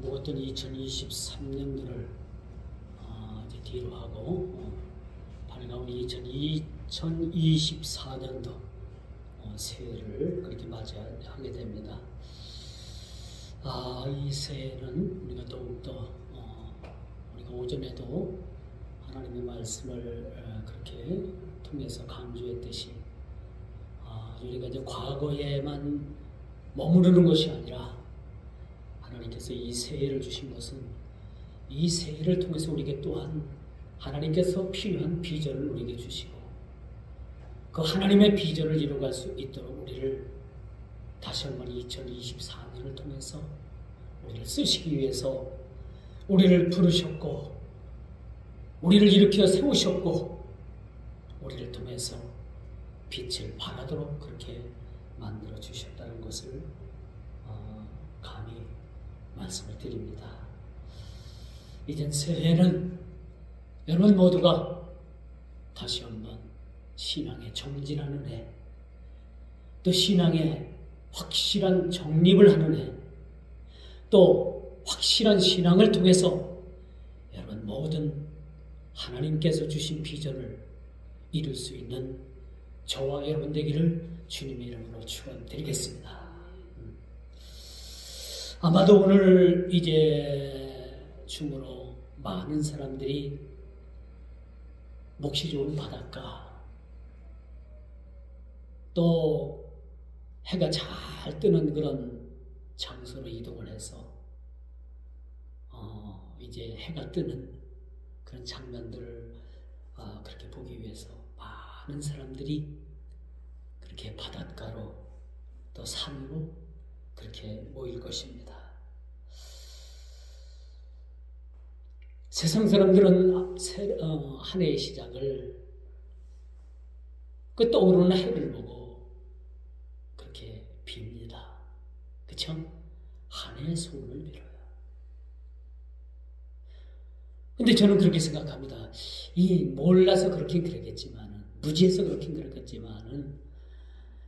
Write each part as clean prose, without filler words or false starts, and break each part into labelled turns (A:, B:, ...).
A: 묵었던 2023년도를 이제 뒤로 하고 밝아온 2024년도 새해를 그렇게 맞이하게 됩니다. 이 새해는 우리가 더욱더 우리가 오전에도 하나님의 말씀을 그렇게 통해서 강조했듯이 우리가 이제 과거에만 머무르는 것이 아니라 하나님께서 이 새해를 주신 것은 이 새해를 통해서 우리에게 또한 하나님께서 필요한 비전을 우리에게 주시고 그 하나님의 비전을 이루어갈 수 있도록 우리를 다시 한번 2024년을 통해서 우리를 쓰시기 위해서 우리를 부르셨고 우리를 일으켜 세우셨고 우리를 통해서 빛을 발하도록 그렇게 만들어 주셨다는 것을 감히 말씀을 드립니다. 이젠 새해는 여러분 모두가 다시 한번 신앙에 정진하는 해, 또 신앙에 확실한 정립을 하는 해, 또 확실한 신앙을 통해서 여러분 모든 하나님께서 주신 비전을 이룰 수 있는 저와 여러분 되기를 주님의 이름으로 축원드리겠습니다. 아마도 오늘 이제 중으로 많은 사람들이 몫이 좋은 바닷가, 또 해가 잘 뜨는 그런 장소로 이동을 해서 이제 해가 뜨는 그런 장면들을 그렇게 보기 위해서 많은 사람들이 그렇게 바닷가로 또 산으로 그렇게 모일 것입니다. 세상 사람들은 한 해의 시작을 그 떠오르는 해를 보고 그렇게 빕니다. 그쵸? 한 해의 소원을 빌어요. 근데 저는 그렇게 생각합니다. 몰라서 그렇긴 그랬겠지만은, 무지해서 그렇긴 그랬겠지만은,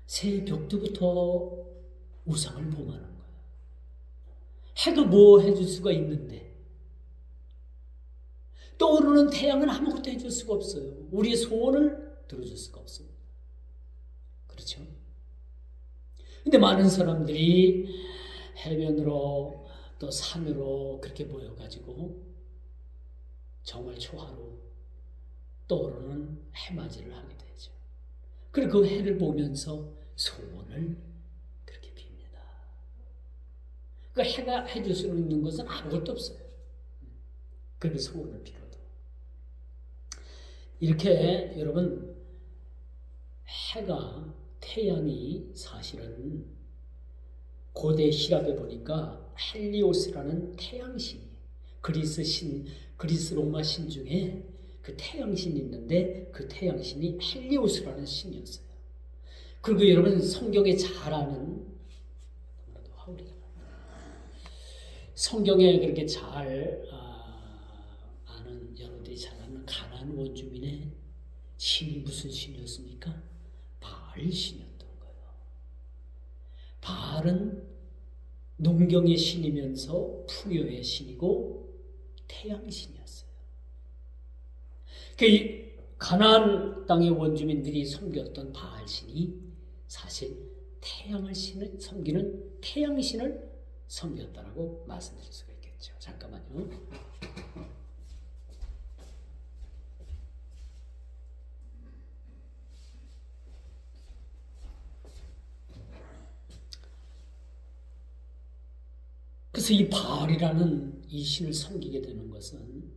A: 새벽부터 우상을 범하는 거예요. 해가 뭐 해줄 수가 있는데, 떠오르는 태양은 아무것도 해줄 수가 없어요. 우리의 소원을 들어줄 수가 없습니다. 그렇죠? 근데 많은 사람들이 해변으로 또 산으로 그렇게 모여가지고 정월 초하루 떠오르는 해맞이를 하게 되죠. 그리고 그 해를 보면서 소원을 그렇게 빕니다. 그 해가 해줄 수 있는 것은 아무것도 없어요. 그렇게 소원을 빌어도. 이렇게 여러분, 해가, 태양이 사실은 고대 시랍에 보니까 헬리오스라는 태양신이, 그리스 로마 신 중에 그 태양신이 있는데 그 태양신이 헬리오스라는 신이었어요. 그리고 여러분 성경에 잘 아는, 성경에 그렇게 잘 아는, 여러분들이 잘 아는 가나안 원주민의 신이 무슨 신이었습니까? 바알 신이었던 거예요. 바알은 농경의 신이면서 풍요의 신이고 태양신이었어요. 그 가나안 땅의 원주민들이 섬겼던 바알신이 사실 태양을 섬기는 태양신을 섬겼다라고 말씀드릴 수가 있겠죠. 잠깐만요. 그래서 이 바알이라는 이 신을 섬기게 되는 것은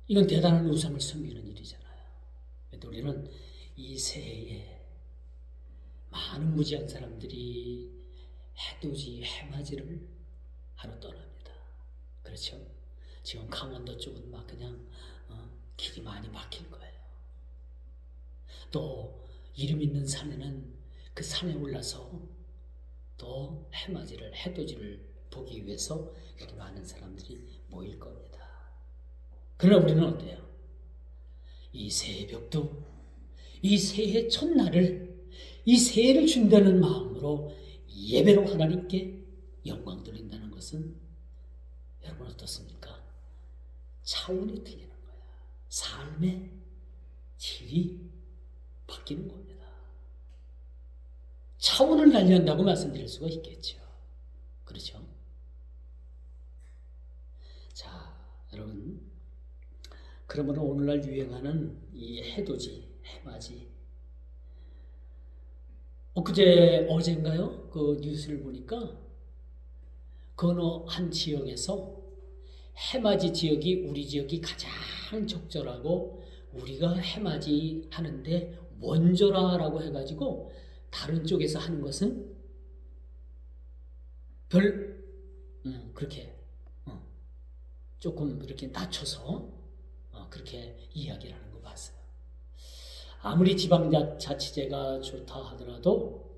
A: 이건 대단한 우상을 섬기는 일이잖아요. 그런데 우리는 이 새해에 많은 무지한 사람들이 해돋이, 해맞이를 하러 떠납니다. 그렇죠? 지금 강원도 쪽은 막 그냥 길이 많이 막힐 거예요. 또 이름 있는 산에는 그 산에 올라서 또 해맞이를, 해돋이를 보기 위해서 이렇게 많은 사람들이 모일 겁니다. 그러나 우리는 어때요? 이 새벽도 이 새해 첫날을, 이 새해를 준다는 마음으로 예배로 하나님께 영광 돌린다는 것을 것은 여러분 어떻습니까? 차원이 틀리는 거야. 삶의 질이 바뀌는 겁니다. 차원을 달리한다고 말씀드릴 수가 있겠죠. 그렇죠? 자, 여러분, 그러면 오늘날 유행하는 이 해돋이, 해맞이, 어젠가요? 그 뉴스를 보니까 그 어느 한 지역에서 해맞이 지역이 우리 지역이 가장 적절하고 우리가 해맞이 하는데 원조라라고 해가지고 다른 쪽에서 하는 것은 그렇게 조금 이렇게 낮춰서 그렇게 이야기를 하는 거 봤어요. 아무리 지방자치제가 좋다 하더라도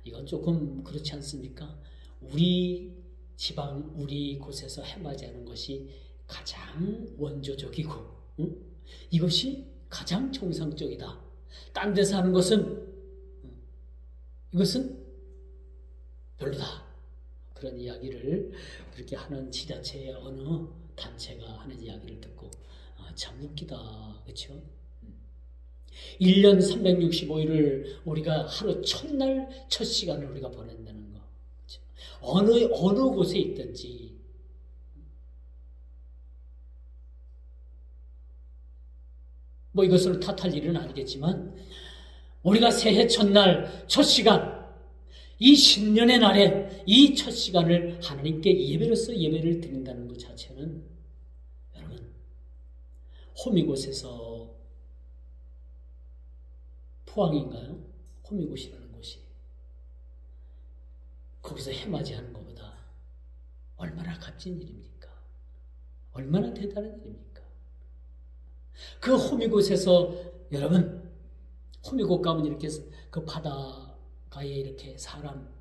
A: 이건 조금 그렇지 않습니까? 우리 지방, 우리 곳에서 해맞이하는 것이 가장 원조적이고 이것이 가장 정상적이다. 딴 데서 하는 것은 이것은 별로다. 그런 이야기를 그렇게 하는 지자체의 어느 단체가 하는 이야기를 듣고 참 웃기다. 그렇죠? 1년 365일을 우리가 하루 첫날 첫 시간을 우리가 보낸다는 거. 그렇죠? 어느 곳에 있든지 뭐 이것을 탓할 일은 아니겠지만 우리가 새해 첫날 첫 시간 이 신년의 날에 이 첫 시간을 하나님께 예배를 드린다는 것 자체는 여러분 호미곶에서 포항인가요? 호미곶이라는 곳이 거기서 해맞이하는 것보다 얼마나 값진 일입니까? 얼마나 대단한 일입니까? 그 호미곶에서 여러분 호미곶 가면 이렇게 그 바다가에 이렇게 사람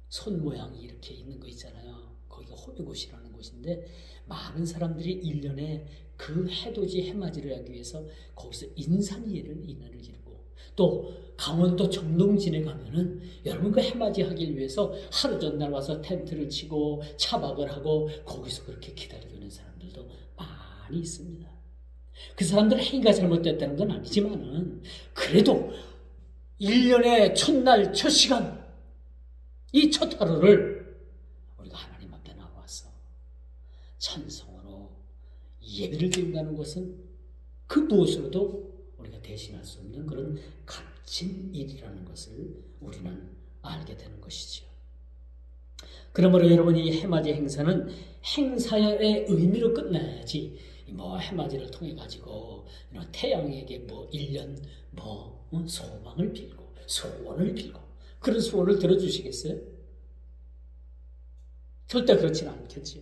A: 손 모양이 이렇게 있는 거 있잖아요. 거기가 호미곶이라는 곳인데 많은 사람들이 1년에 그 해돋이 해맞이를 하기 위해서 거기서 인산예를 기르고 또 강원도 정동진에 가면은 여러분 그 해맞이 하기 위해서 하루 전날 와서 텐트를 치고 차박을 하고 거기서 그렇게 기다리고 있는 사람들도 많이 있습니다. 그 사람들은 행위가 잘못됐다는 건 아니지만은 그래도 1년의 첫날 첫 시간 이 첫 하루를 우리가 하나님 앞에 나와서 찬송으로 예배를 드린다는 것은 그 무엇으로도 우리가 대신할 수 없는 그런 값진 일이라는 것을 우리는 알게 되는 것이죠. 그러므로 여러분이 이 해맞이 행사는 행사의 의미로 끝나야지 뭐 해맞이를 통해 가지고 태양에게 뭐 1년 뭐 소망을 빌고 소원을 빌고 그런 소원을 들어주시겠어요? 절대 그렇지는 않겠지요.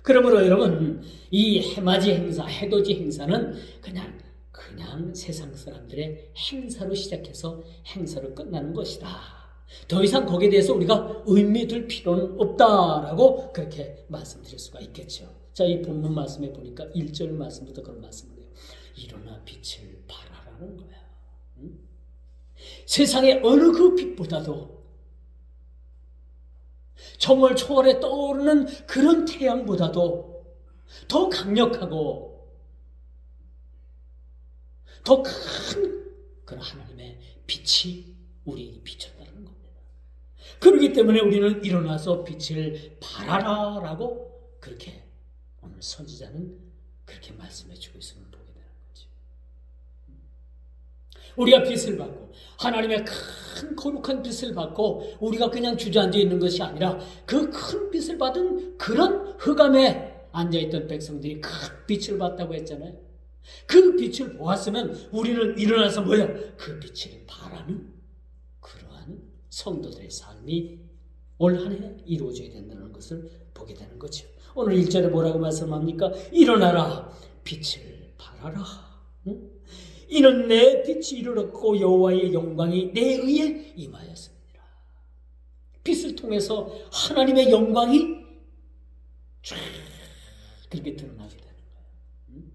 A: 그러므로 여러분 이 해맞이 행사, 해돋이 행사는 그냥 세상 사람들의 행사로 시작해서 행사로 끝나는 것이다. 더 이상 거기에 대해서 우리가 의미 둘 필요는 없다라고 그렇게 말씀드릴 수가 있겠죠. 자, 이 본문 말씀에 보니까 1절 말씀부터 그런 말씀을 해요. 일어나 빛을 발하라는 거야. 응? 세상의 어느 그 빛보다도 정월 초월에 떠오르는 그런 태양보다도 더 강력하고 더 큰 그런 하나님의 빛이 우리에게 비쳤다는 겁니다. 그렇기 때문에 우리는 일어나서 빛을 발하라라고 그렇게 오늘 선지자는 그렇게 말씀해 주고 있음을 보게 되는 거죠. 우리가 빛을 받고 하나님의 큰 거룩한 빛을 받고 우리가 그냥 주저앉아 있는 것이 아니라 그 큰 빛을 받은 그런 흑암에 앉아있던 백성들이 큰 빛을 받다고 했잖아요. 그 빛을 보았으면 우리는 일어나서 그 빛을 바라는 그러한 성도들의 삶이 올 한 해 이루어져야 된다는 것을 보게 되는 거죠. 오늘 1절에 뭐라고 말씀합니까? 일어나라 빛을 발하라. 응? 이는 내 빛이 이르렀고 여호와의 영광이 내 위에 임하였습니다. 빛을 통해서 하나님의 영광이 쫙 그렇게 드러나게 되는 거예요. 응?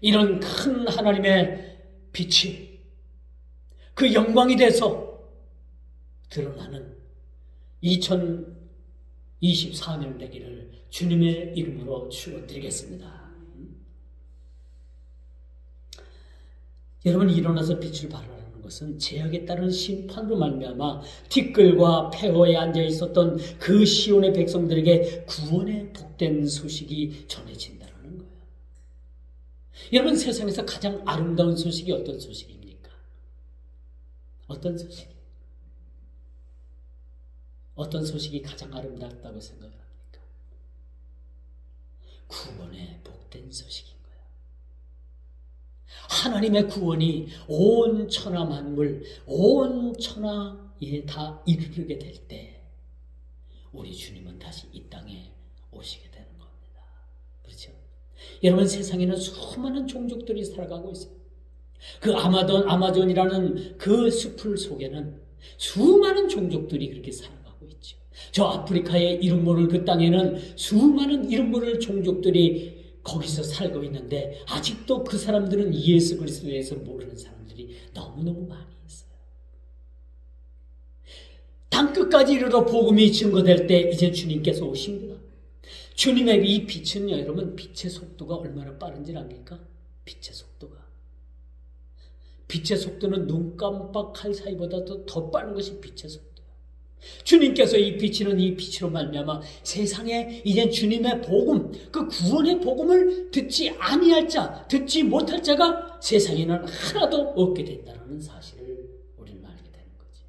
A: 이런 큰 하나님의 빛이 그 영광이 돼서 드러나는 24년 되기를 주님의 이름으로 축원드리겠습니다. 여러분, 일어나서 빛을 발하라는 것은 죄악에 따른 심판으로 말미암아 티끌과 폐허에 앉아 있었던 그 시온의 백성들에게 구원의 복된 소식이 전해진다는 거예요. 여러분, 세상에서 가장 아름다운 소식이 어떤 소식입니까? 어떤 소식? 어떤 소식이 가장 아름답다고 생각합니까? 구원의 복된 소식인 거예요. 하나님의 구원이 온 천하 만물, 온 천하에 다 이르게 될 때 우리 주님은 다시 이 땅에 오시게 되는 겁니다. 그렇죠? 여러분, 세상에는 수많은 종족들이 살아가고 있어요. 그 아마존이라는 그 숲을 속에는 수많은 종족들이 그렇게 살아가고 있죠. 저 아프리카의 이름 모를 그 땅에는 수많은 이름 모를 종족들이 거기서 살고 있는데 아직도 그 사람들은 예수 그리스도에 대해서 모르는 사람들이 너무너무 많이 있어요. 땅끝까지 이르러 복음이 증거될 때 이제 주님께서 오십니다. 주님의 이 빛은요, 여러분, 빛의 속도가 얼마나 빠른지 압니까? 빛의 속도는 눈 깜빡할 사이보다 더 빠른 것이 빛의 속도예요. 주님께서 이 빛이는 이 빛으로 말미암아 세상에 이제 주님의 복음, 그 구원의 복음을 듣지 아니할 자, 듣지 못할 자가 세상에는 하나도 없게 된다는 사실을 우리는 알게 되는 거지.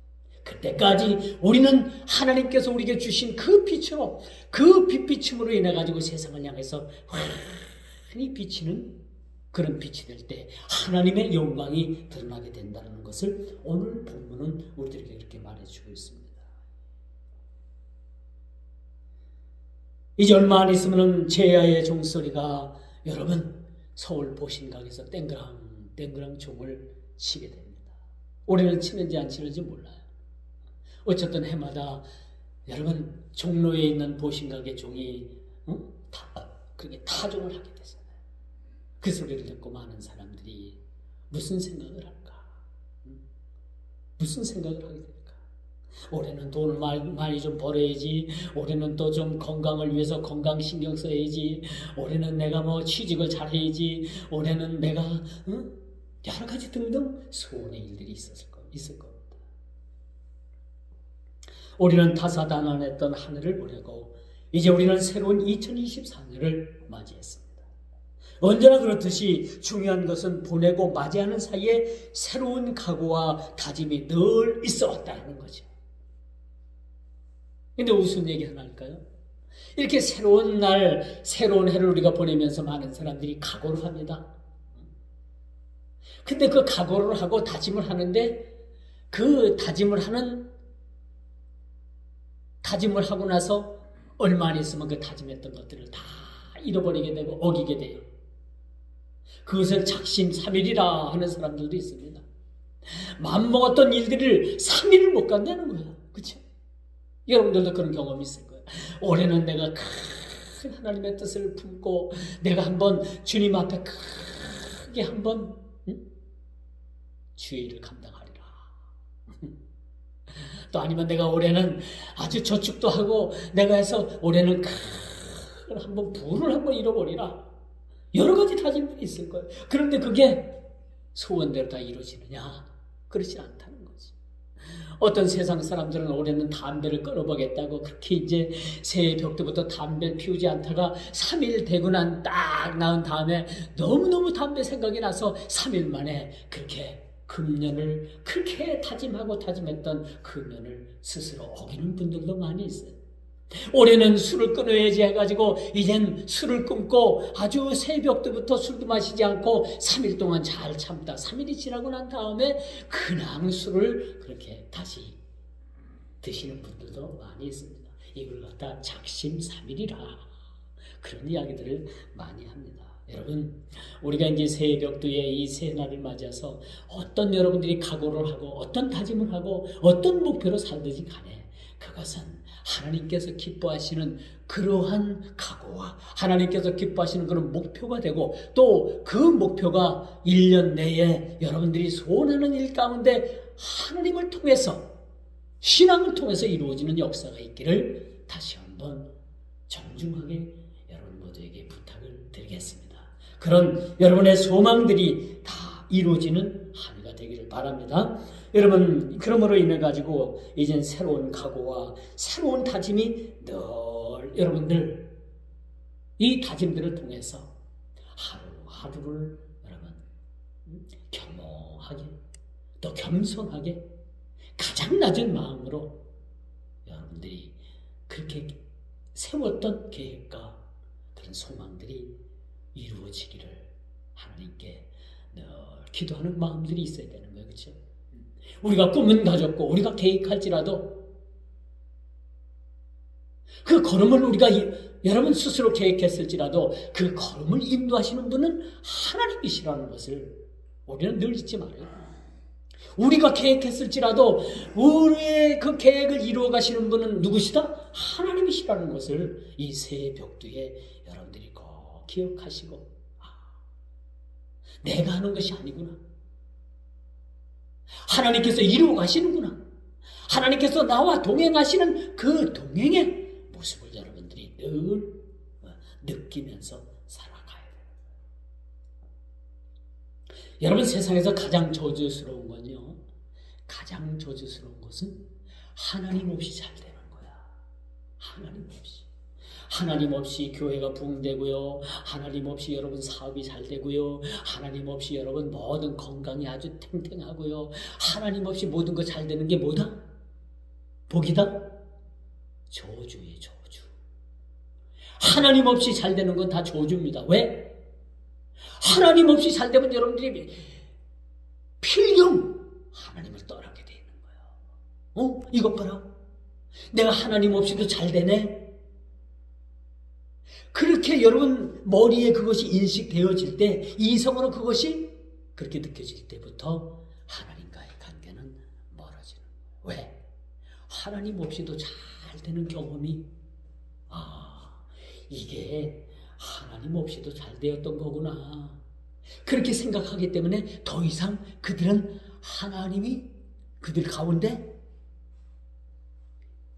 A: 그때까지 우리는 하나님께서 우리에게 주신 그 빛으로, 그 빛비침으로 인해 가지고 세상을 향해서 환히 비치는 그런 빛이 될 때 하나님의 영광이 드러나게 된다는 것을 오늘 본문은 우리들에게 이렇게 말해주고 있습니다. 이제 얼마 안 있으면 제야의 종소리가 여러분 서울 보신각에서 땡그랑 종을 치게 됩니다. 올해는 치는지 안 치는지 몰라요. 어쨌든 해마다 여러분 종로에 있는 보신각의 종이 그렇게 타종을 하게 되잖아요. 그 소리를 듣고 많은 사람들이 무슨 생각을 할까? 무슨 생각을 하게 될까? 올해는 돈을 많이 좀 벌어야지. 올해는 또 좀 건강을 위해서 건강 신경 써야지. 올해는 내가 뭐 취직을 잘해야지. 올해는 내가 여러 가지 등등 소원의 일들이 있을 겁니다. 우리는 다사다난했던 한 해를 보내고 이제 우리는 새로운 2024년을 맞이했습니다. 언제나 그렇듯이 중요한 것은 보내고 맞이하는 사이에 새로운 각오와 다짐이 늘 있어 왔다는 거죠. 근데 무슨 얘기 하나 할까요? 이렇게 새로운 날, 새로운 해를 우리가 보내면서 많은 사람들이 각오를 합니다. 근데 그 각오를 하고 다짐을 하는데 그 다짐을 하고 나서 얼마 안 있으면 그 다짐했던 것들을 다 잃어버리게 되고 어기게 돼요. 그것을 작심삼일이라 하는 사람들도 있습니다. 마음먹었던 일들을 3일을 못 간다는 거예요. 그렇죠? 여러분들도 그런 경험이 있을 거예요. 올해는 내가 큰 하나님의 뜻을 품고 내가 한번 주님 앞에 크게 한번 주의를 감당하리라. 또 아니면 내가 올해는 아주 저축도 하고 내가 해서 올해는 큰 한번 부를 한번 잃어버리라. 여러 가지 다짐들이 있을 거예요. 그런데 그게 소원대로 다 이루어지느냐? 그렇지 않다는 거지. 어떤 세상 사람들은 올해는 담배를 끊어보겠다고 그렇게 이제 새해 벽부터 담배를 피우지 않다가 3일 되고 딱 나은 다음에 너무너무 담배 생각이 나서 3일 만에 그렇게 금년을 그렇게 다짐했던 금년을 스스로 어기는 분들도 많이 있어요. 올해는 술을 끊어야지 해가지고 이젠 술을 끊고 아주 새벽 때부터 술도 마시지 않고 3일 동안 잘 참다. 3일이 지나고 난 다음에 그냥 술을 그렇게 다시 드시는 분들도 많이 있습니다. 이걸 갖다 작심삼일이라 그런 이야기들을 많이 합니다. 여러분, 우리가 이제 새해 벽두에 이 새해날을 맞아서 어떤 여러분들이 각오를 하고 어떤 다짐을 하고 어떤 목표로 살든지 간에 그것은 하나님께서 기뻐하시는 그러한 각오와 하나님께서 기뻐하시는 그런 목표가 되고 또 그 목표가 1년 내에 여러분들이 소원하는 일 가운데 하나님을 통해서 신앙을 통해서 이루어지는 역사가 있기를 다시 한번 정중하게 여러분 모두에게 부탁을 드리겠습니다. 그런 여러분의 소망들이 다 이루어지는 한 해가 되기를 바랍니다. 여러분, 그러므로 인해 가지고 이젠 새로운 각오와 새로운 다짐이 늘 여러분들 이 다짐들을 통해서 하루하루를 여러분 겸허하게 또 겸손하게 가장 낮은 마음으로 여러분들이 그렇게 세웠던 계획과 그런 소망들이 이루어지기를 하나님께 늘 기도하는 마음들이 있어야 되는 거예요. 그렇죠? 우리가 꿈은 가졌고 우리가 계획할지라도 그 걸음을 우리가 여러분 스스로 계획했을지라도 그 걸음을 인도하시는 분은 하나님이시라는 것을 우리는 늘 잊지 말아요. 우리가 계획했을지라도 우리의 그 계획을 이루어 가시는 분은 누구시다? 하나님이시라는 것을 이 새해 벽두에 여러분들이 꼭 기억하시고, 내가 하는 것이 아니구나. 하나님께서 이루어 가시는구나. 하나님께서 나와 동행하시는 그 동행의 모습을 여러분들이 늘 느끼면서 살아가야 돼요. 여러분, 세상에서 가장 저주스러운 건요, 가장 저주스러운 것은 하나님 없이 잘 되는 거야. 하나님 없이. 하나님 없이 교회가 부흥되고요. 하나님 없이 여러분 사업이 잘 되고요. 하나님 없이 여러분 모든 건강이 아주 탱탱하고요. 하나님 없이 모든 거 잘 되는 게 뭐다? 복이다? 저주예요, 저주. 하나님 없이 잘 되는 건 다 저주입니다. 왜? 하나님 없이 잘 되면 여러분들이 필경 하나님을 떠나게 되는 거예요. 이것 봐라. 내가 하나님 없이도 잘 되네. 그렇게 여러분 머리에 그것이 인식되어질 때, 이성으로 그것이 그렇게 느껴질 때부터 하나님과의 관계는 멀어지는 거예요. 왜? 하나님 없이도 잘 되는 경험이, 이게 하나님 없이도 잘 되었던 거구나. 그렇게 생각하기 때문에 더 이상 그들은 하나님이 그들 가운데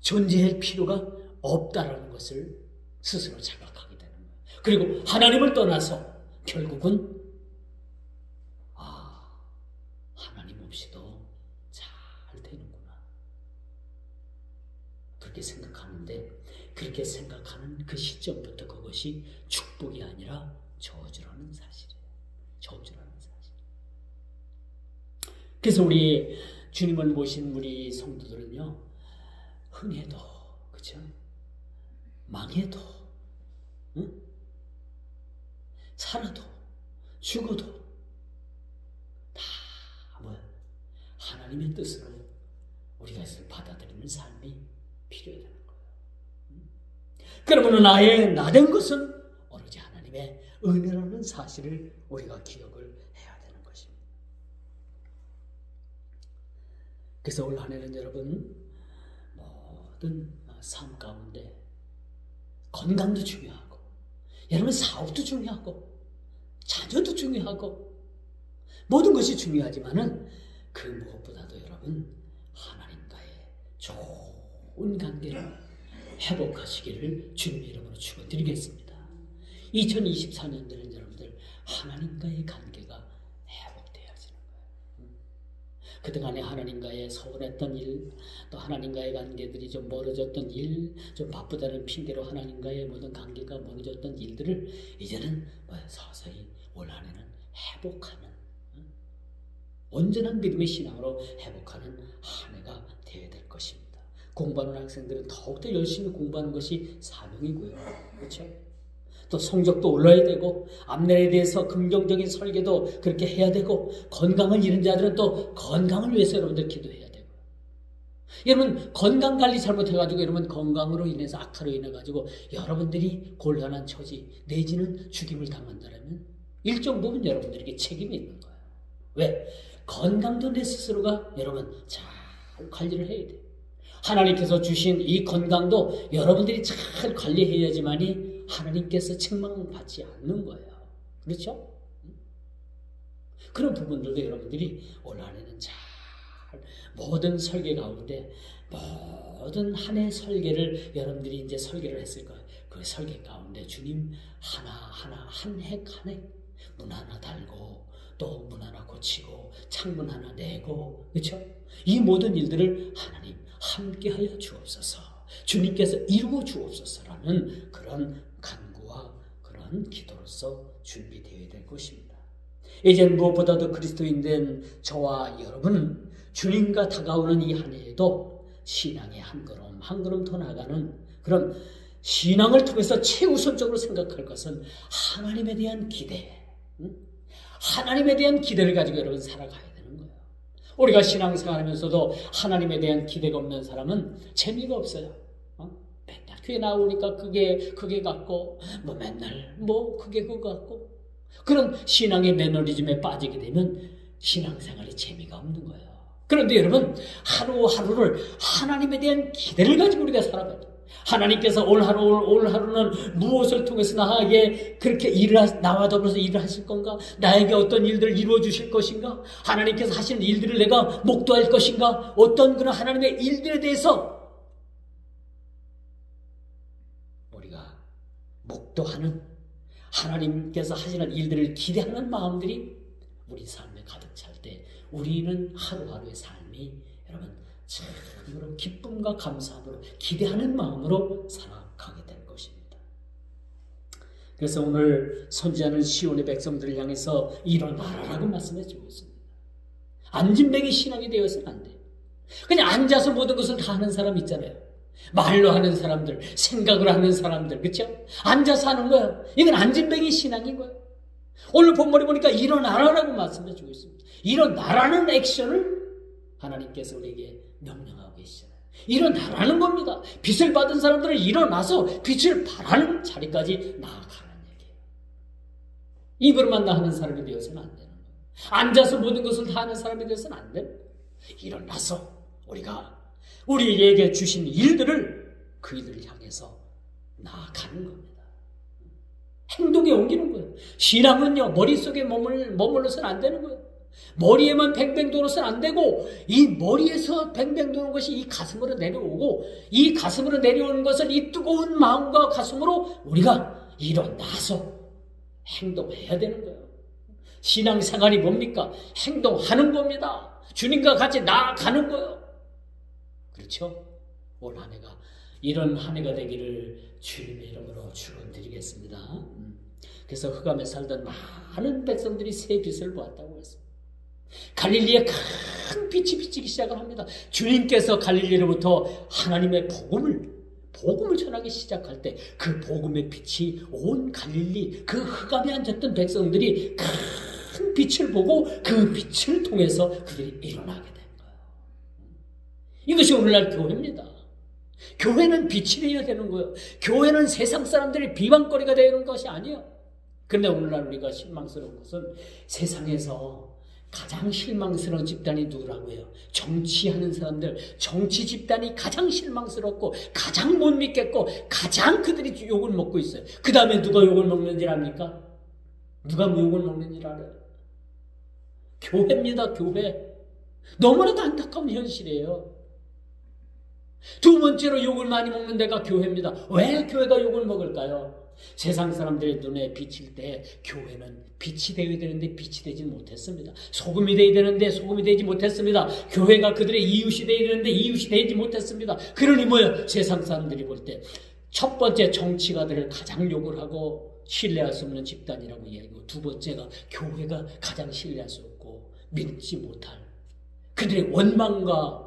A: 존재할 필요가 없다라는 것을 스스로 자각하게 되는 거예요. 그리고 하나님을 떠나서 결국은 하나님 없이도 잘 되는구나. 그렇게 생각하는데, 그렇게 생각하는 그 시점부터 그것이 축복이 아니라 저주라는 사실이에요. 저주라는 사실. 그래서 우리 주님을 모신 우리 성도들은요, 흥해도, 그렇죠? 망해도, 살아도, 죽어도 다 하나님의 뜻으로 우리가 이것을 받아들이는 삶이 필요해야 되는 거예요. 그러면 나된 것은 오로지 하나님의 은혜라는 사실을 우리가 기억을 해야 되는 것입니다. 그래서 올 한 해는 여러분 모든 삶 가운데 건강도 중요하고, 여러분 사업도 중요하고, 자녀도 중요하고, 모든 것이 중요하지만은 그 무엇보다도 여러분 하나님과의 좋은 관계를 회복하시기를 주님의 이름으로 축원드리겠습니다. 2024년도는 여러분들 하나님과의 관계가 회복되어지는 거예요. 그동안에 하나님과의 서운했던 일, 또 하나님과의 관계들이 좀 멀어졌던 일, 좀 바쁘다는 핑계로 하나님과의 모든 관계가 멀어졌던 일들을 이제는 서서히 올 한 해는 회복하는, 온전한 믿음의 신앙으로 회복하는 한 해가 되어야 될 것입니다. 공부하는 학생들은 더욱더 열심히 공부하는 것이 사명이고요. 그렇죠? 또 성적도 올라야 되고, 앞날에 대해서 긍정적인 설계도 그렇게 해야 되고, 건강을 잃은 자들은 또 건강을 위해서 여러분들 기도해야 되고, 여러분 건강관리 잘못해가지고 여러분 건강으로 인해서 악화로 인해가지고 여러분들이 곤란한 처지 내지는 죽임을 당한다면 일정 부분 여러분들에게 책임이 있는 거예요. 왜? 건강도 내 스스로가 여러분 잘 관리를 해야 돼요. 하나님께서 주신 이 건강도 여러분들이 잘 관리해야지만이 하나님께서 책망받지 않는 거예요. 그렇죠? 그런 부분들도 여러분들이 올 한해는 잘 모든 설계 가운데 모든 한 해 설계를 여러분들이 이제 설계를 했을 거예요. 그 설계 가운데 주님 하나하나 한 획 한 획 문 하나 달고 또 문 하나 고치고 창문 하나 내고 그렇죠? 이 모든 일들을 하나님 함께하여 주옵소서, 주님께서 이루어 주옵소서라는 그런 간구와 그런 기도로서 준비되어야 될 것입니다. 이제는 무엇보다도 그리스도인 된 저와 여러분은 주님과 다가오는 이 한 해에도 신앙의 한 걸음 한 걸음 더 나가는 그런 신앙을 통해서 최우선적으로 생각할 것은 하나님에 대한 기대, 하나님에 대한 기대를 가지고 여러분 살아가야 되는 거예요. 우리가 신앙생활하면서도 하나님에 대한 기대가 없는 사람은 재미가 없어요. 맨날 교회 나오니까 그게 같고 맨날 그게 그거 같고 그런 신앙의 매너리즘에 빠지게 되면 신앙생활에 재미가 없는 거예요. 그런데 여러분 하루하루를 하나님에 대한 기대를 가지고 우리가 살아봐야 돼요. 하나님께서 올 하루는 무엇을 통해서 나에게 그렇게 나와 더불어서 일을 하실 건가? 나에게 어떤 일들을 이루어 주실 것인가? 하나님께서 하시는 일들을 내가 목도할 것인가? 어떤 그런 하나님의 일들에 대해서 우리가 목도하는, 하나님께서 하시는 일들을 기대하는 마음들이 우리 삶에 가득 찰 때 우리는 하루하루의 삶이 여러분 참으로 기쁨과 감사함으로 기대하는 마음으로 살아가게 될 것입니다. 그래서 오늘 선지자는 시온의 백성들을 향해서 일어나라라고 말씀해 주고 있습니다. 안진뱅이 신앙이 되어서는 안 돼요. 그냥 앉아서 모든 것을 다 하는 사람 있잖아요. 말로 하는 사람들, 생각을 하는 사람들, 그렇죠? 앉아서 하는 거예요. 이건 안진뱅이 신앙인 거예요. 오늘 본문에 보니까 일어나라라고 말씀해 주고 있습니다. 일어나라는 액션을 하나님께서 우리에게 명령하고 계시잖아요. 일어나라는 겁니다. 빚을 받은 사람들은 일어나서 빚을 바라는 자리까지 나아가는 얘기예요. 입으로만 하는 사람이 되어서는 안 되는 거예요. 앉아서 모든 것을 다 하는 사람이 되어서는 안 돼요. 일어나서 우리가 우리에게 주신 일들을 그 일들을 향해서 나아가는 겁니다. 행동에 옮기는 거예요. 신앙은요, 머릿속에 머물러서는 안 되는 거예요. 머리에만 뱅뱅 돌아서는 안 되고, 이 머리에서 뱅뱅 도는 것이 이 가슴으로 내려오고, 이 가슴으로 내려오는 것을 이 뜨거운 마음과 가슴으로 우리가 일어나서 행동해야 되는 거예요. 신앙생활이 뭡니까? 행동하는 겁니다. 주님과 같이 나아가는 거예요. 그렇죠? 올 한 해가 이런 한 해가 되기를 주님의 이름으로 축원드리겠습니다. 그래서 흑암에 살던 많은 백성들이 새 빛을 보았다고 했습니다. 갈릴리에 큰 빛이 비치기 시작을 합니다. 주님께서 갈릴리로부터 하나님의 복음을 전하기 시작할 때 그 복음의 빛이 온 갈릴리, 그 흑암에 앉았던 백성들이 큰 빛을 보고 그 빛을 통해서 그들이 일어나게 된 거예요. 이것이 오늘날 교회입니다. 교회는 빛이 되어야 되는 거예요. 교회는 세상 사람들의 비방거리가 되는 것이 아니에요. 그런데 오늘날 우리가 실망스러운 것은 세상에서 가장 실망스러운 집단이 누구라고 해요? 정치하는 사람들, 정치 집단이 가장 실망스럽고 가장 못 믿겠고 가장 그들이 욕을 먹고 있어요. 그 다음에 누가 욕을 먹는지 압니까? 누가 욕을 먹는지 알아요? 교회입니다. 교회. 너무나도 안타까운 현실이에요. 두 번째로 욕을 많이 먹는 데가 교회입니다. 왜 교회가 욕을 먹을까요? 세상 사람들의 눈에 비칠 때 교회는 빛이 되어야 되는데 빛이 되지 못했습니다. 소금이 되어야 되는데 소금이 되지 못했습니다. 교회가 그들의 이웃이 되어야 되는데 이웃이 되지 못했습니다. 그러니 뭐예요? 세상 사람들이 볼 때 첫 번째 정치가들을 가장 욕을 하고 신뢰할 수 없는 집단이라고 이야기하고, 두 번째가 교회가 가장 신뢰할 수 없고 믿지 못할 그들의 원망과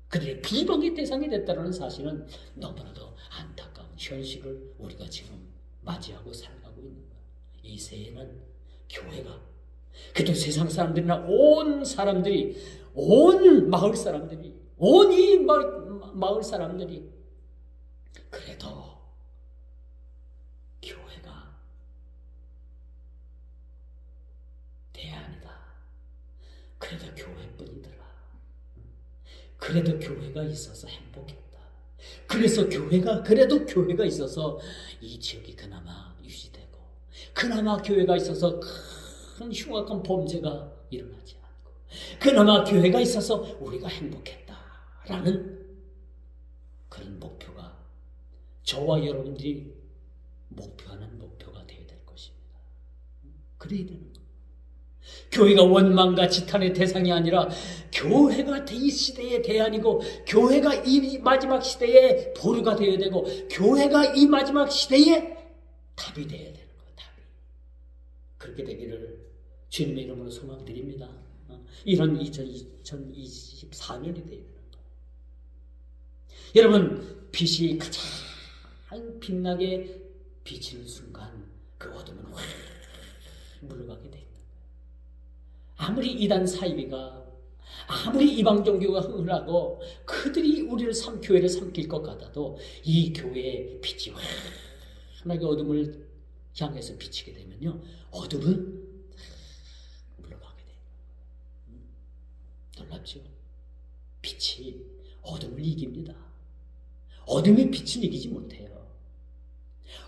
A: 그들의 비방의 대상이 됐다는 사실은 너무나도 안타까운 현실을 우리가 지금 맞이하고 살아가고 있는 거예요. 이 새해는 교회가, 그래도 세상 사람들이나 온 사람들이, 온 마을 사람들이, 온 이 마을 사람들이 그래도 교회가 대안이다. 그래도 교회뿐이더라. 그래도 교회가 있어서 행복했다. 그래도 교회가 있어서 이 지역이 그나마 유지되고, 그나마 교회가 있어서 큰 흉악한 범죄가 일어나지 않고, 그나마 교회가 있어서 우리가 행복했다라는 그런 목표가 저와 여러분들이 목표하는 목표가 되어야 될 것입니다. 그래야 되는 거예요. 교회가 원망과 지탄의 대상이 아니라 교회가 이 시대의 대안이고 교회가 이 마지막 시대의 보루가 되어야 되고 교회가 이 마지막 시대의 답이 되어야 되는 거예요. 답이. 그렇게 되기를 주님의 이름으로 소망드립니다. 이런 2024년이 되어야 되는 거예요. 여러분, 빛이 가장 빛나게 비치는 순간 그 어둠은 확 물러가게 됩니다. 아무리 이단 사이비가 아무리 이방 종교가 흥분하고 그들이 우리를 교회를 삼킬 것 같아도 이 교회의 빛이 환하게 어둠을 향해서 비치게 되면요, 어둠은 물러가게 돼요. 놀랍죠? 빛이 어둠을 이깁니다. 어둠이 빛을 이기지 못해요.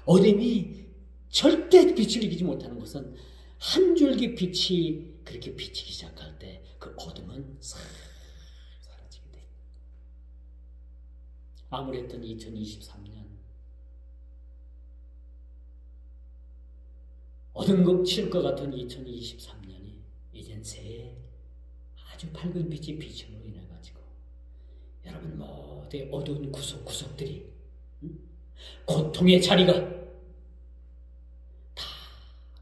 A: 어둠이 절대 빛을 이기지 못하는 것은 한 줄기 빛이 그렇게 비치기 시작할 때 그 어둠은 사라지게 돼요. 아무랬던 2023년 어둠 칠 것 같은 2023년이 이젠 새해 아주 밝은 빛이 비침으로 인해 가지고 여러분 모두의 어두운 구석구석들이 고통의 자리가 다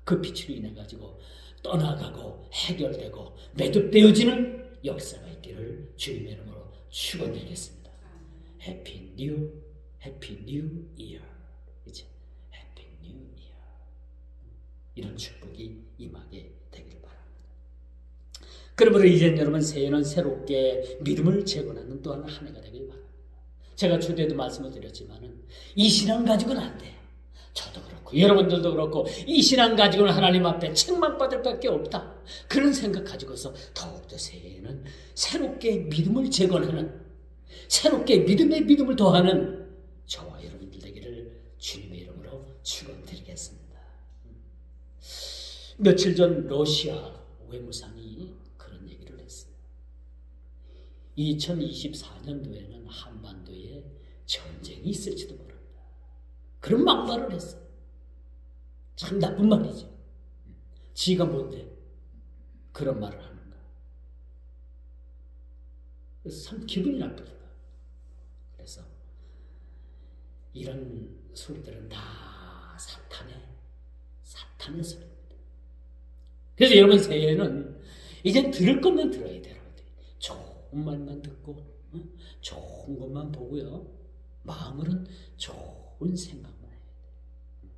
A: 그 빛으로 인해 가지고 떠나가고 해결되고 매듭되어지는 역사가 있기를 주님의 이름으로 축원드리겠습니다. 해피 뉴 이어. 이제 해피 뉴 이어. 이런 축복이 임하게 되기를 바랍니다. 그러므로 이제 여러분 새해는 새롭게 믿음을 재건하는 또한 한 해가 되길 바랍니다. 제가 주제도 말씀을 드렸지만은 이 신앙 가지고는 안 돼요. 저도 그렇고 여러분들도 그렇고 이 신앙 가지고는 하나님 앞에 책망받을 밖에 없다. 그런 생각 가지고서 더욱더 새해에는 새롭게 믿음을 재건하는, 새롭게 믿음을 더하는 저와 여러분들 되기를 주님의 이름으로 축원드리겠습니다. 며칠 전 러시아 외무상이 그런 얘기를 했어요. 2024년도에는 한반도에 전쟁이 있을지도 모릅니다. 그런 막말을 했어요. 참 나쁜 말이죠. 지가 뭔데 그런 말을 하는가. 그래서 참 기분이 나쁘더라. 그래서 이런 소리들은 다 사탄의 소리입니다. 그래서 여러분 새해에는 이제 들을 것만 들어야 돼요. 좋은 말만 듣고 좋은 것만 보고요. 마음으로는 좋은 생각만 해야 돼요.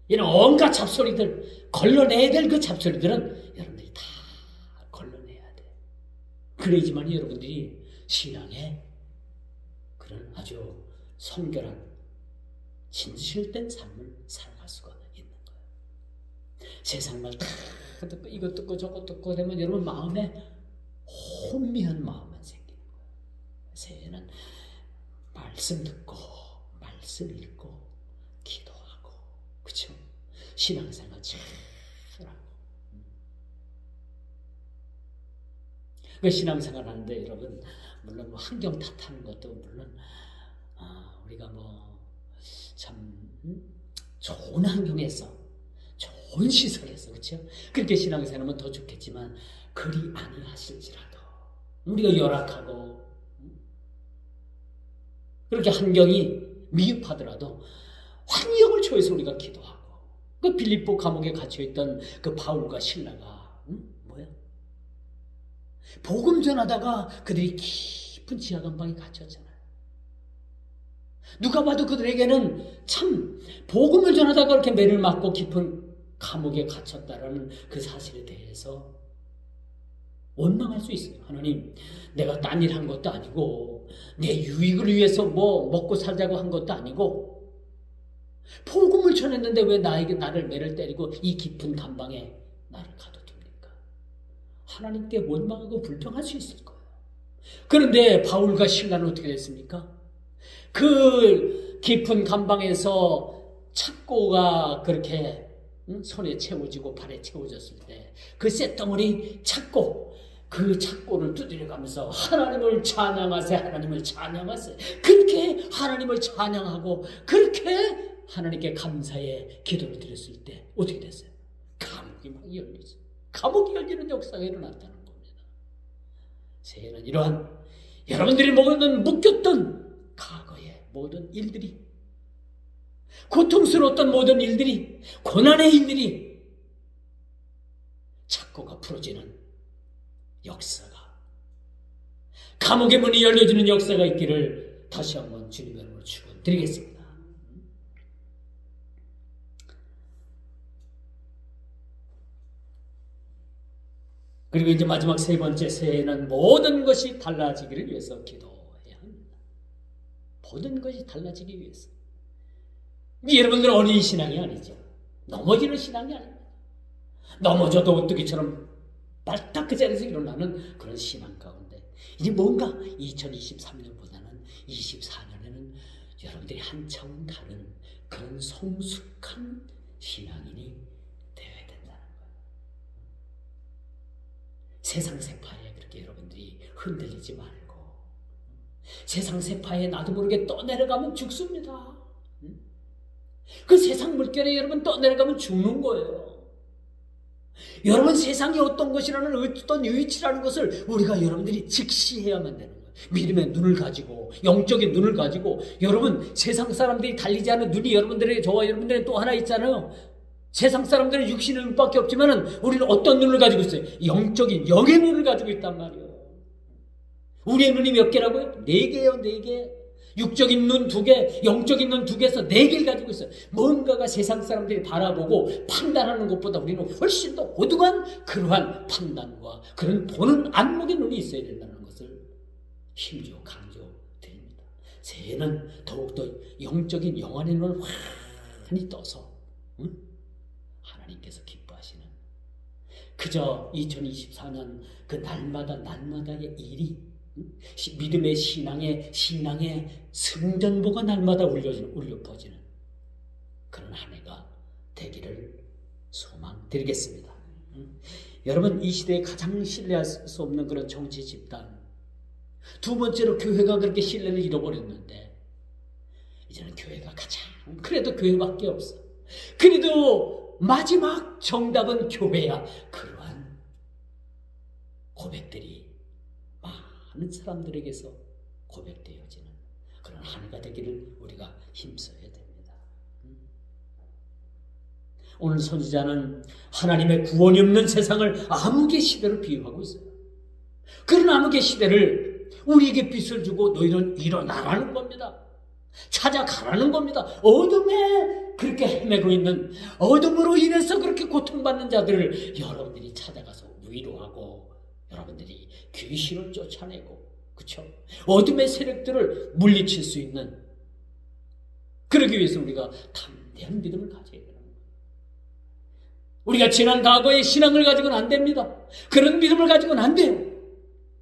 A: 이런 온갖 잡소리들, 걸러내야 될 그 잡소리들은 여러분들이 다 걸러내야 돼요. 그래야지만 여러분들이 신앙에 그런 아주 성결한 진실된 삶을 살아갈 수가 있는 거예요. 세상 말 다 듣고 이것 듣고 저것 듣고 되면 여러분 마음에 혼미한 마음만 생기는 거예요. 새해는 말씀 듣고 말씀 읽고 기도하고 그렇죠? 신앙생활 잘하고 그 신앙생활 하는데 여러분 물론 뭐 환경 탓하는 것도 물론 우리가 뭐 참 좋은 환경에서 좋은 시설에서 그렇죠? 그렇게 신앙생활하면 더 좋겠지만 그리 아니하실지라도 우리가 열악하고 그렇게 환경이 미흡하더라도 환경을 초해서 우리가 기도하고 그 빌립보 감옥에 갇혀있던 그 바울과 실라가 뭐야? 복음 전하다가 그들이 깊은 지하감방에 갇혔잖아요. 누가 봐도 그들에게는 참 복음을 전하다가 그렇게 매를 맞고 깊은 감옥에 갇혔다라는 그 사실에 대해서 원망할 수 있어요. 하나님, 내가 딴 일 한 것도 아니고 내 유익을 위해서 뭐 먹고 살자고 한 것도 아니고 복음을 전했는데 왜 나를 매를 때리고 이 깊은 감방에 나를 가둬둡니까? 하나님께 원망하고 불평할 수 있을 거예요. 그런데 바울과 실라는 어떻게 됐습니까? 그 깊은 감방에서 착고가 그렇게 손에 채워지고 발에 채워졌을 때 그 쇳덩어리 착고 그 창고를 두드려가면서 하나님을 찬양하세, 하나님을 찬양하세. 그렇게 하나님을 찬양하고 그렇게 하나님께 감사의 기도를 드렸을 때 어떻게 됐어요? 감옥이 막 열리죠. 감옥이 열리는 역사가 일어났다는 겁니다. 새해는 이러한 여러분들이 묶였던 과거의 모든 일들이, 고통스러웠던 모든 일들이, 고난의 일들이 창고가 풀어지는 역사가, 감옥의 문이 열려지는 역사가 있기를 다시 한번 주님의 이름으로 축원드리겠습니다. 그리고 이제 마지막 세 번째, 새해에는 모든 것이 달라지기를 위해서 기도해야 합니다. 모든 것이 달라지기 위해서. 여러분들은 어린이 신앙이 아니죠. 넘어지는 신앙이 아닙니다. 넘어져도 오뚜기처럼 발딱 그 자리에서 일어나는 그런 신앙 가운데 이제 뭔가 2023년보다는 24년에는 여러분들이 한 차원 다른 그런 성숙한 신앙인이 되어야 된다는 거예요. 세상 세파에 그렇게 여러분들이 흔들리지 말고, 세상 세파에 나도 모르게 떠내려가면 죽습니다. 그 세상 물결에 여러분 떠내려가면 죽는 거예요. 여러분, 세상이 어떤 것이라는, 어떤 위치라는 것을 우리가 여러분들이 직시해야만 되는 거예요. 믿음의 눈을 가지고, 영적인 눈을 가지고. 여러분, 세상 사람들이 달리지 않은 눈이 여러분들에게, 저와 여러분들에게 또 하나 있잖아요. 세상 사람들은 육신의 눈밖에 없지만은 우리는 어떤 눈을 가지고 있어요? 영적인, 영의 눈을 가지고 있단 말이에요. 우리의 눈이 몇 개라고요? 4개예요, 4개. 육적인 눈 2개, 영적인 눈 2개에서 4개를 가지고 있어요. 뭔가가 세상 사람들이 바라보고 판단하는 것보다 우리는 훨씬 더 고등한 그러한 판단과 그런 보는 안목의 눈이 있어야 된다는 것을 힘주어 강조드립니다. 새해는 더욱더 영적인 영안의 눈을 환히 떠서 하나님께서 기뻐하시는, 그저 2024년 그 날마다의 일이 믿음의 신앙의 승전보가 날마다 울려 퍼지는 그런 한 해가 되기를 소망드리겠습니다. 여러분, 이 시대에 가장 신뢰할 수 없는 그런 정치 집단, 두 번째로 교회가 그렇게 신뢰를 잃어버렸는데 이제는 교회가 가장, 그래도 교회밖에 없어. 그래도 마지막 정답은 교회야. 그러한 고백들이 많은 사람들에게서 고백되어지는 그런 한 해가 되기를 우리가 힘써야 됩니다. 오늘 선지자는 하나님의 구원이 없는 세상을 암흑의 시대로 비유하고 있어요. 그런 암흑의 시대를 우리에게 빛을 주고 너희는 일어나라는 겁니다. 찾아가라는 겁니다. 어둠에 그렇게 헤매고 있는, 어둠으로 인해서 그렇게 고통받는 자들을 여러분들이 찾아가서 위로하고, 여러분들이 귀신을 쫓아내고, 그쵸? 어둠의 세력들을 물리칠 수 있는, 그러기 위해서 우리가 담대한 믿음을 가져야 되는 거예요. 우리가 지난 과거의 신앙을 가지고는 안 됩니다. 그런 믿음을 가지고는 안 돼요.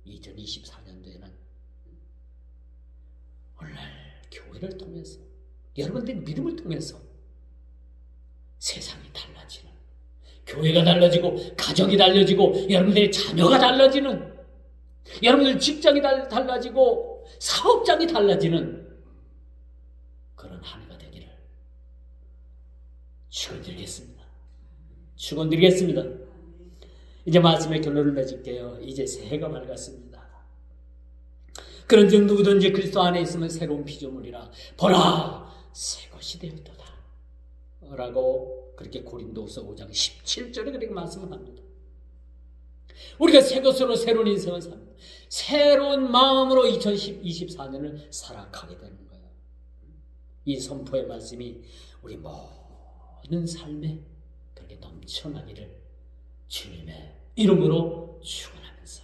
A: 2024년도에는 오늘날 교회를 통해서, 여러분들의 믿음을 통해서 세상이 달라지는, 교회가 달라지고, 가정이 달라지고, 여러분들의 자녀가 달라지는, 여러분들 직장이 달라지고, 사업장이 달라지는 그런 한 해가 되기를 축원드리겠습니다. 축원드리겠습니다. 이제 말씀의 결론을 맺을게요. 이제 새해가 밝았습니다. 그런즉 누구든지 그리스도 안에 있으면 새로운 피조물이라. 보라, 새 것이 되었도다 라고 그렇게 고린도후서 5장 17절에 그렇게 말씀을 합니다. 우리가 새 것으로 새로운 인생을 삽니다. 새로운 마음으로 2024년을 살아가게 되는 거예요. 이 선포의 말씀이 우리 모든 삶에 그렇게 넘쳐나기를 주님의 이름으로 축원하면서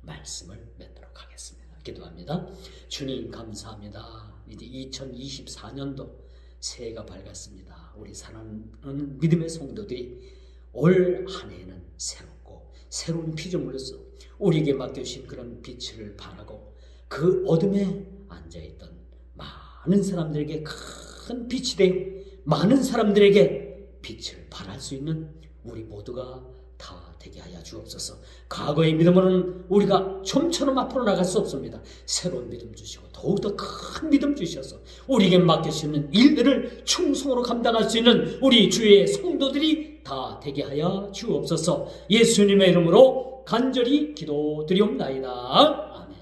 A: 말씀을 맺도록 하겠습니다. 기도합니다. 주님, 감사합니다. 이제 2024년도 새해가 밝았습니다. 우리 사랑하는 믿음의 성도들이 올 한 해에는 새롭고 새로운 피조물로서 우리에게 맡겨주신 그런 빛을 바라고, 그 어둠에 앉아있던 많은 사람들에게 큰 빛이 되어 많은 사람들에게 빛을 발할 수 있는 우리 모두가 다 되게 하여 주옵소서. 과거의 믿음으로는 우리가 좀처럼 앞으로 나갈 수 없습니다. 새로운 믿음 주시고 더욱더 큰 믿음 주셔서 우리에게 맡겨주시는 일들을 충성으로 감당할 수 있는 우리 주의 성도들이 다 되게 하여 주옵소서. 예수님의 이름으로 간절히 기도드리옵나이다. 아멘.